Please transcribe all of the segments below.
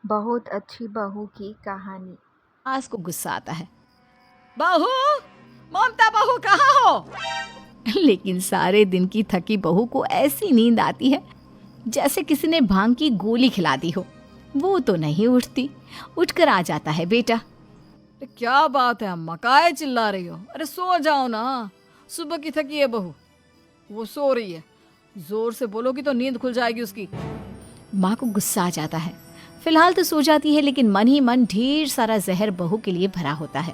बहुत अच्छी बहू की कहानी। आज को गुस्सा आता है। बहू, ममता बहू कहाँ हो? लेकिन सारे दिन की थकी बहू को ऐसी नींद आती है जैसे किसी ने भांग की गोली खिला दी हो। वो तो नहीं उठती। उठकर आ जाता है बेटा। क्या बात है अम्मा, काहे चिल्ला रही हो? अरे सो जाओ ना, सुबह की थकी है बहू। वो सो रही है, जोर से बोलोगी तो नींद खुल जाएगी उसकी। माँ को गुस्सा आ जाता है। फिलहाल तो सो जाती है, लेकिन मन ही मन ढेर सारा जहर बहू के लिए भरा होता है।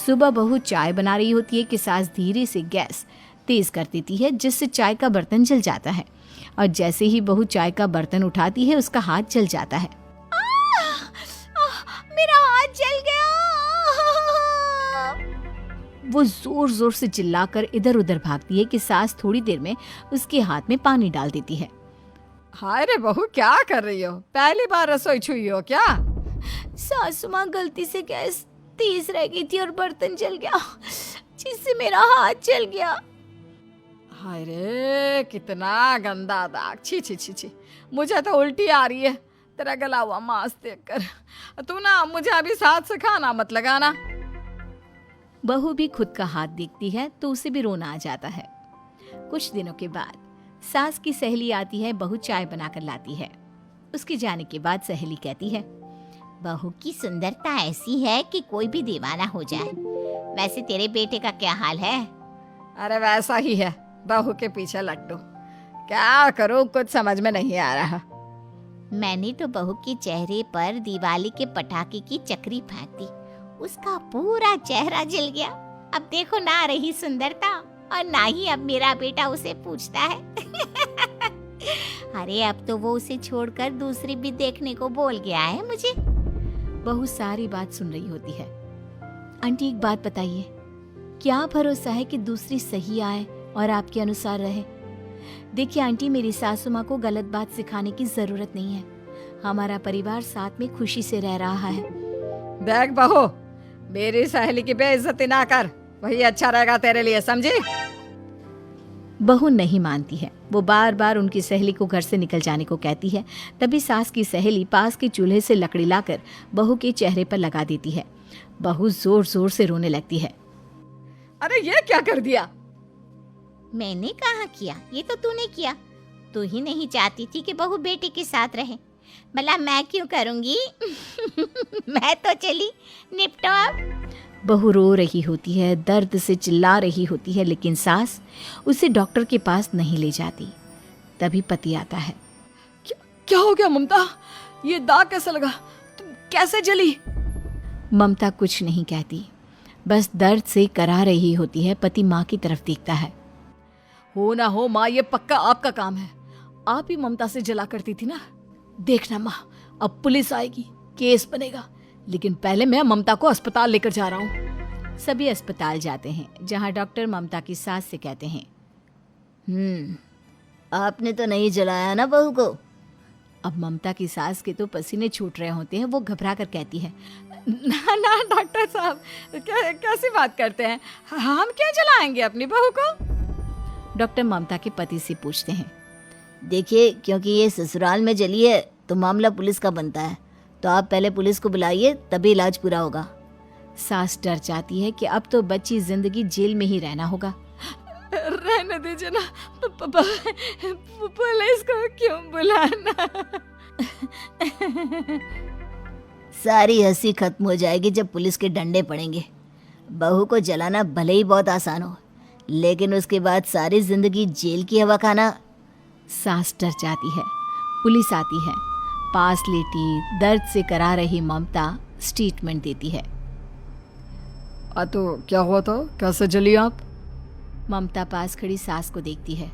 सुबह बहू चाय बना रही होती है कि सास धीरे से गैस तेज कर देती है, जिससे चाय का बर्तन जल जाता है। और जैसे ही बहू चाय का बर्तन उठाती है, उसका हाथ जल जाता है। मेरा हाथ जल गया। वो जोर जोर से चिल्लाकर इधर उधर भागती है कि सास थोड़ी देर में उसके हाथ में पानी डाल देती है। हाय रे बहू, क्या कर रही हो? पहली बार रसोई छुई हो क्या? सासू माँ, गलती से गैस तेज रह गई थी और बर्तन जल गया, जिससे मेरा हाथ जल गया। हाय रे, कितना गंदा दाग। छी छी छी छी, मुझे तो उल्टी आ रही है तेरा गला हुआ मांस देखकर। तू ना मुझे अभी साथ से खाना मत लगाना। बहू भी खुद का हाथ देखती है तो उसे भी रोना आ जाता है। कुछ दिनों के बाद सास की सहेली आती है, बहू चाय बनाकर लाती है। उसके जाने के बाद सहेली कहती है, बहू की सुंदरता ऐसी है कि कोई भी दीवाना हो जाए। वैसे तेरे बेटे का क्या हाल है? अरे वैसा ही है, बहू के पीछे लट्टू। क्या करूं, कुछ समझ में नहीं आ रहा। मैंने तो बहू के चेहरे पर दिवाली के पटाखे की चक्री फेंक दी, उसका पूरा चेहरा जल गया। अब देखो ना रही सुंदरता, और ना ही अब मेरा बेटा उसे पूछता है। अरे अब तो वो उसे छोड़कर दूसरी भी देखने को बोल गया है मुझे। बहू सारी बात सुन रही होती है। आंटी, एक बात बताइए, क्या भरोसा है कि दूसरी सही आए और आपके अनुसार रहे? देखिए आंटी, मेरी सासू माँ को गलत बात सिखाने की जरूरत नहीं है। हमारा परिवार साथ में खुशी से रह रहा है। देख बहू, मेरी सहेली की बेइज्जती ना कर, वही अच्छा रहेगा तेरे लिए, समझी? बहू नहीं मानती है। वो बार बार उनकी सहेली को घर से निकल जाने को कहती है। तभी सास की सहेली पास के चूल्हे से लकड़ी लाकर बहू के चेहरे पर लगा देती है। बहू जोर जोर से रोने लगती है। अरे ये क्या कर दिया? मैंने कहाँ किया, ये तो तूने किया। तू ही नहीं चाहती थी कि बहू बेटे के साथ रहे, भला मैं क्यों करूंगी? मैं तो चली, निपटो अब। बहू रो रही होती है, दर्द से चिल्ला रही होती है, लेकिन सास उसे डॉक्टर के पास नहीं ले जाती। तभी पति आता है। क्या हो गया ममता? ये दाग कैसे लगा? तुम कैसे जली? ममता कुछ नहीं कहती, बस दर्द से करा रही होती है। पति माँ की तरफ देखता है। हो ना हो माँ, ये पक्का आपका काम है। आप ही ममता से जला करती थी ना। देखना माँ, अब पुलिस आएगी, केस बनेगा, लेकिन पहले मैं ममता को अस्पताल लेकर जा रहा हूँ। सभी अस्पताल जाते हैं, जहाँ डॉक्टर ममता की सास से कहते हैं, आपने तो नहीं जलाया ना बहू को? अब ममता की सास के तो पसीने छूट रहे होते हैं। वो घबरा कर कहती है, ना ना डॉक्टर साहब, कैसी बात करते हैं? हम क्या जलाएंगे अपनी बहू को? डॉक्टर ममता के पति से पूछते हैं, देखिए, क्योंकि ये ससुराल में जली है तो मामला पुलिस का बनता है, तो आप पहले पुलिस को बुलाइए, तभी इलाज पूरा होगा। सास डर जाती है कि अब तो बच्ची जिंदगी जेल में ही रहना होगा। रहने दीजिए ना, पुलिस को क्यों बुलाना? सारी हंसी खत्म हो जाएगी जब पुलिस के डंडे पड़ेंगे। बहू को जलाना भले ही बहुत आसान हो, लेकिन उसके बाद सारी जिंदगी जेल की हवा खाना। सास डर जाती है। पुलिस आती है। पास लेटी दर्द से करा रही ममता स्टेटमेंट देती है। तो क्या हुआ था? कैसे जली आप? ममता पास खड़ी सास को देखती है।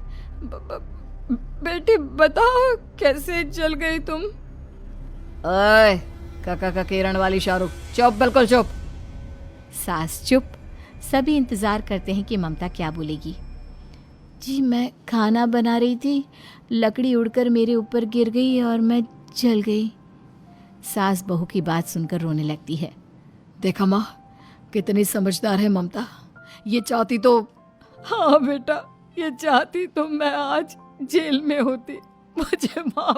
बेटी बताओ, कैसे जल गई तुम? ओए, काका का किरण वाली शाहरुख, चुप, बिल्कुल चुप। सास चुप। सभी इंतजार करते हैं कि ममता क्या बोलेगी। जी, मैं खाना बना रही थी, लकड़ी उड़कर मेरे ऊपर गिर गई और मैं जल गई। सास बहू की बात सुनकर रोने लगती है। देखा माँ, कितनी समझदार है ममता। ये चाहती तो, हाँ बेटा, ये चाहती तो मैं आज जेल में होती। मुझे माफ